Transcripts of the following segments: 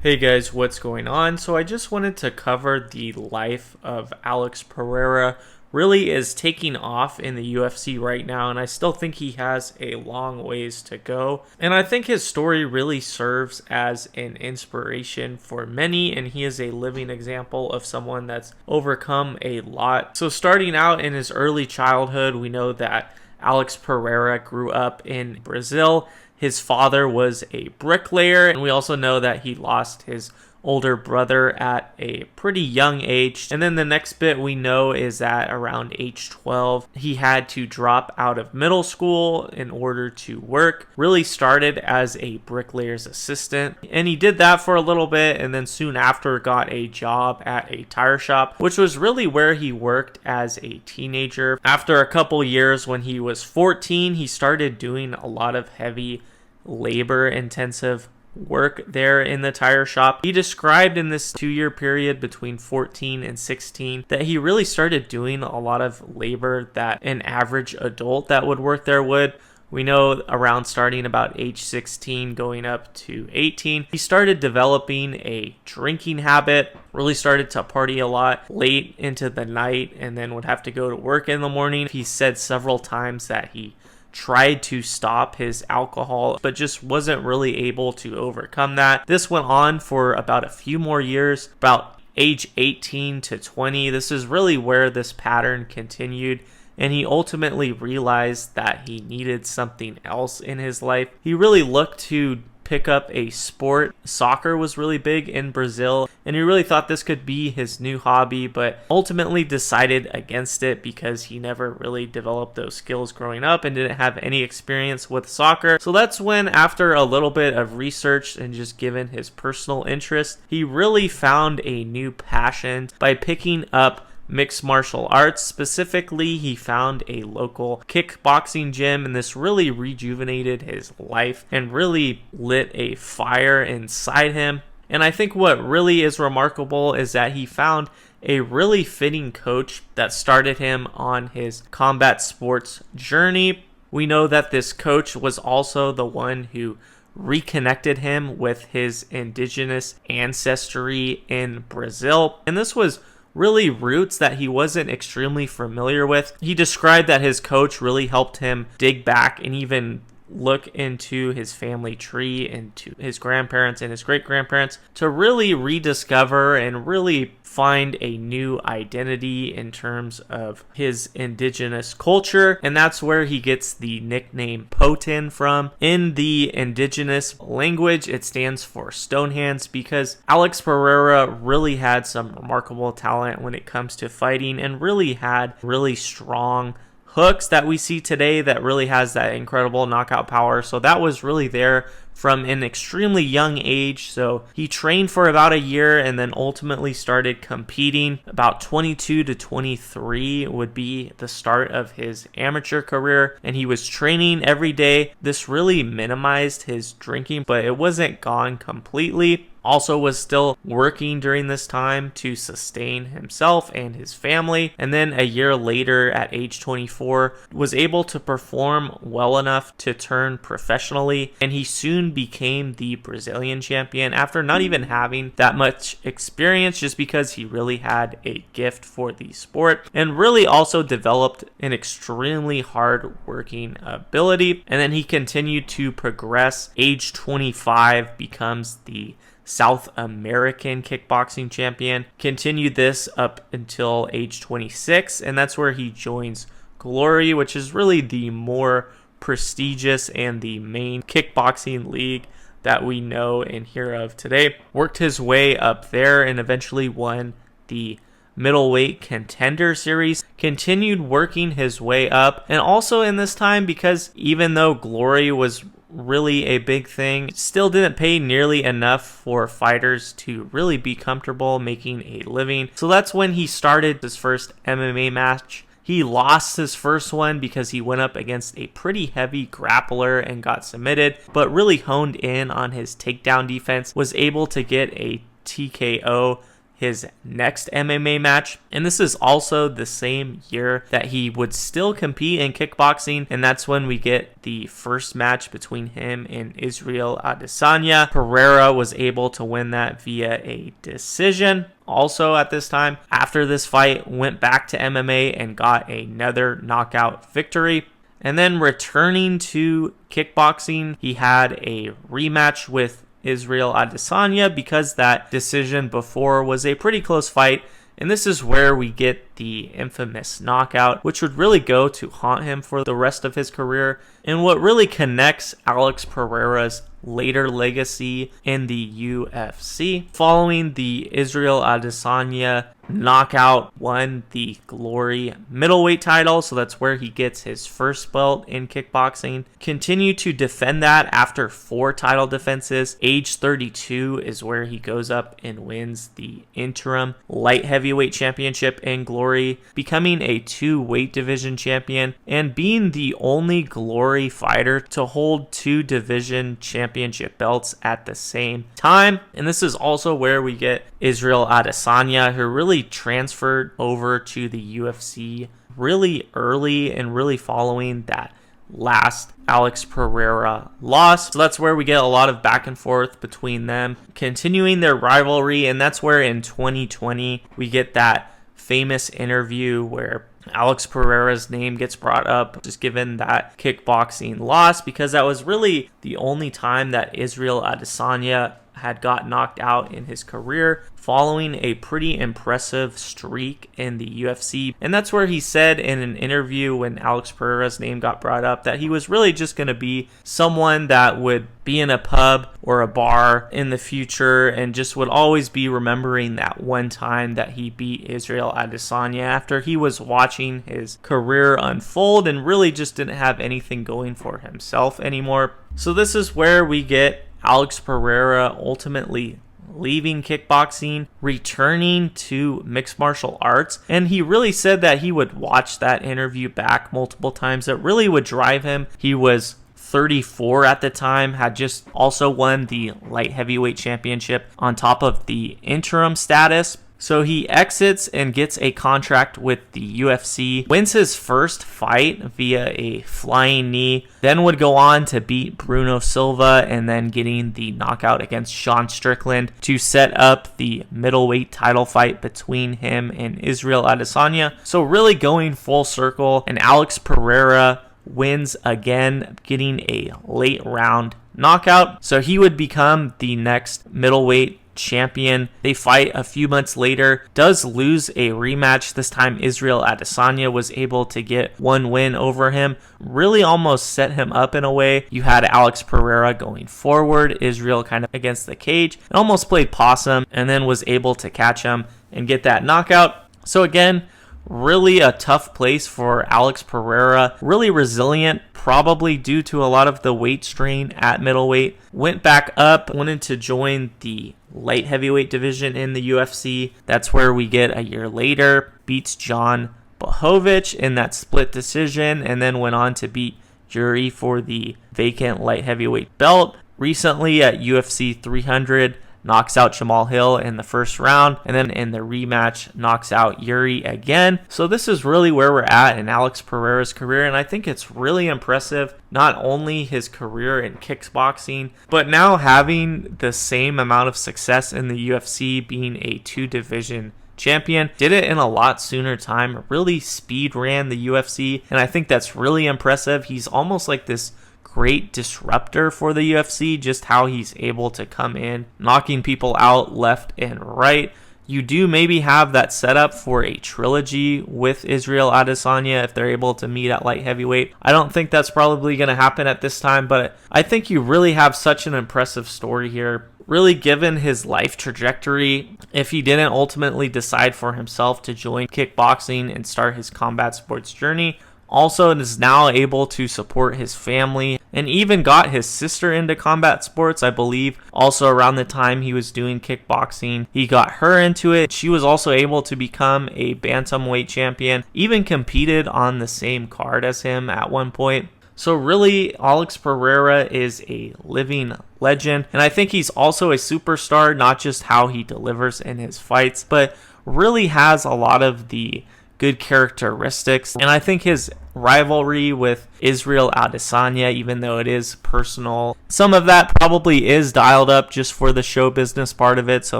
Hey guys, what's going on? So I just wanted to cover the life of Alex Pereira. Really is taking off in the UFC right now, and I still think he has a long ways to go. And I think his story really serves as an inspiration for many, and he is a living example of someone that's overcome a lot. So starting out in his early childhood, we know that Alex Pereira grew up in Brazil. His father was a bricklayer, and we also know that he lost his older brother at a pretty young age. And then the next bit we know is that around age 12, he had to drop out of middle school in order to work. Really started as a bricklayer's assistant, and he did that for a little bit, and then soon after got a job at a tire shop, which was really where he worked as a teenager. After a couple years, when he was 14, he started doing a lot of heavy labor intensive work there in the tire shop. He described in this 2-year period between 14 and 16 that he really started doing a lot of labor that an average adult that would work there would. We know around starting about age 16 going up to 18, he started developing a drinking habit, really started to party a lot late into the night, and then would have to go to work in the morning. He said several times that he tried to stop his alcohol, but just wasn't really able to overcome that. This went on for about a few more years, about age 18 to 20. This is really where this pattern continued, and he ultimately realized that he needed something else in his life. He really looked to pick up a sport. Soccer was really big in Brazil, and he really thought this could be his new hobby, but ultimately decided against it because he never really developed those skills growing up and didn't have any experience with soccer. So that's when, after a little bit of research and just given his personal interest, he really found a new passion by picking up mixed martial arts. Specifically, he found a local kickboxing gym, and this really rejuvenated his life and really lit a fire inside him. And I think what really is remarkable is that he found a really fitting coach that started him on his combat sports journey. We know that this coach was also the one who reconnected him with his indigenous ancestry in Brazil, and this was really roots that he wasn't extremely familiar with. He described that his coach really helped him dig back and even look into his family tree, into his grandparents and his great-grandparents, to really rediscover and really find a new identity in terms of his indigenous culture. And that's where he gets the nickname Poatan from. In the indigenous language, it stands for stone hands, because Alex Pereira really had some remarkable talent when it comes to fighting and really had really strong hooks that we see today that really has that incredible knockout power. So that was really there from an extremely young age. So he trained for about a year and then ultimately started competing. About 22 to 23 would be the start of his amateur career, and he was training every day. This really minimized his drinking, but it wasn't gone completely. Also was still working during this time to sustain himself and his family. And then a year later, at age 24, was able to perform well enough to turn professionally, and he soon became the Brazilian champion after not even having that much experience, just because he really had a gift for the sport and really also developed an extremely hard working ability. And then he continued to progress. Age 25 becomes the South American kickboxing champion. Continued this up until age 26, and that's where he joins Glory, which is really the more prestigious and the main kickboxing league that we know and hear of today. Worked his way up there and eventually won the middleweight contender series. Continued working his way up, and also in this time, because even though Glory was really a big thing, still didn't pay nearly enough for fighters to really be comfortable making a living. So that's when he started his first MMA match. He lost his first one because he went up against a pretty heavy grappler and got submitted, but really honed in on his takedown defense, was able to get a TKO his next MMA match. And this is also the same year that he would still compete in kickboxing, and that's when we get the first match between him and Israel Adesanya. Pereira was able to win that via a decision. Also at this time, after this fight, went back to MMA and got another knockout victory. And then returning to kickboxing, he had a rematch with Israel Adesanya because that decision before was a pretty close fight. And this is where we get the infamous knockout, which would really go to haunt him for the rest of his career, and what really connects Alex Pereira's later legacy in the UFC. Following the Israel Adesanya knockout, won the Glory middleweight title, so that's where he gets his first belt in kickboxing. Continued to defend that after 4 title defenses. Age 32 is where he goes up and wins the interim light heavyweight championship in Glory, becoming a 2 weight division champion and being the only Glory fighter to hold 2 division championship belts at the same time. And this is also where we get Israel Adesanya, who really transferred over to the UFC really early and really following that last Alex Pereira loss. So that's where we get a lot of back and forth between them, continuing their rivalry. And that's where in 2020 we get that famous interview where Alex Pereira's name gets brought up, just given that kickboxing loss, because that was really the only time that Israel Adesanya had got knocked out in his career, following a pretty impressive streak in the UFC. And that's where he said in an interview when Alex Pereira's name got brought up that he was really just going to be someone that would be in a pub or a bar in the future and just would always be remembering that one time that he beat Israel Adesanya after he was watching his career unfold and really just didn't have anything going for himself anymore. So this is where we get Alex Pereira ultimately leaving kickboxing, returning to mixed martial arts. And he really said that he would watch that interview back multiple times. It really would drive him. He was 34 at the time, had just also won the light heavyweight championship on top of the interim status. So he exits and gets a contract with the UFC, wins his first fight via a flying knee, then would go on to beat Bruno Silva and then getting the knockout against Sean Strickland to set up the middleweight title fight between him and Israel Adesanya. So really going full circle, and Alex Pereira wins again, getting a late round knockout. So he would become the next middleweight champion. They fight a few months later, does lose a rematch. This time Israel Adesanya was able to get one win over him, really almost set him up in a way. You had Alex Pereira going forward, Israel kind of against the cage, and almost played possum and then was able to catch him and get that knockout. So again, really a tough place for Alex Pereira, really resilient, probably due to a lot of the weight strain at middleweight. Went back up, wanted to join the light heavyweight division in the UFC. That's where we get a year later, beats John Blachowicz in that split decision, and then went on to beat Yuri for the vacant light heavyweight belt. Recently at UFC 300, knocks out Jamal Hill in the first round, and then in the rematch knocks out Yuri again. So this is really where we're at in Alex Pereira's career, and I think it's really impressive, not only his career in kickboxing, but now having the same amount of success in the UFC, being a 2-division champion. Did it in a lot sooner time, really speed ran the UFC, and I think that's really impressive. He's almost like this great disruptor for the UFC, just how he's able to come in, knocking people out left and right. You do maybe have that setup for a trilogy with Israel Adesanya if they're able to meet at light heavyweight. I don't think that's probably going to happen at this time, but I think you really have such an impressive story here. Really, given his life trajectory, if he didn't ultimately decide for himself to join kickboxing and start his combat sports journey, also is now able to support his family and even got his sister into combat sports, I believe. Also around the time he was doing kickboxing, he got her into it. She was also able to become a bantamweight champion, even competed on the same card as him at one point. So really, Alex Pereira is a living legend, and I think he's also a superstar, not just how he delivers in his fights, but really has a lot of the good characteristics. And I think his rivalry with Israel Adesanya, even though it is personal, some of that probably is dialed up just for the show business part of it. So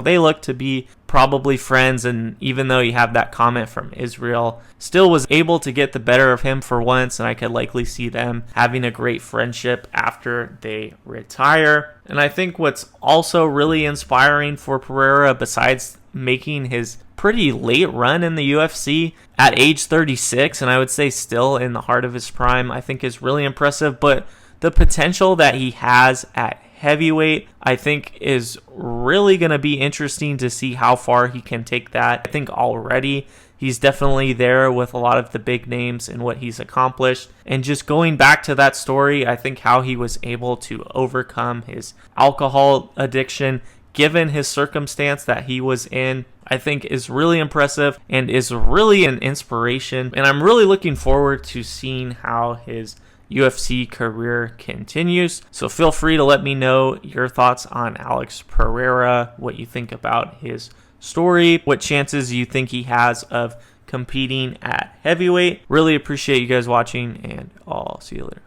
they look to be probably friends, and even though you have that comment from Israel, still was able to get the better of him for once, and I could likely see them having a great friendship after they retire. And I think what's also really inspiring for Pereira, besides making his pretty late run in the UFC at age 36, and I would say still in the heart of his prime, I think is really impressive. But the potential that he has at heavyweight, I think, is really going to be interesting to see how far he can take that. I think already he's definitely there with a lot of the big names and what he's accomplished. And just going back to that story, I think how he was able to overcome his alcohol addiction, given his circumstance that he was in, I think is really impressive and is really an inspiration. And I'm really looking forward to seeing how his UFC career continues. So feel free to let me know your thoughts on Alex Pereira, what you think about his story, what chances you think he has of competing at heavyweight. Really appreciate you guys watching, and I'll see you later.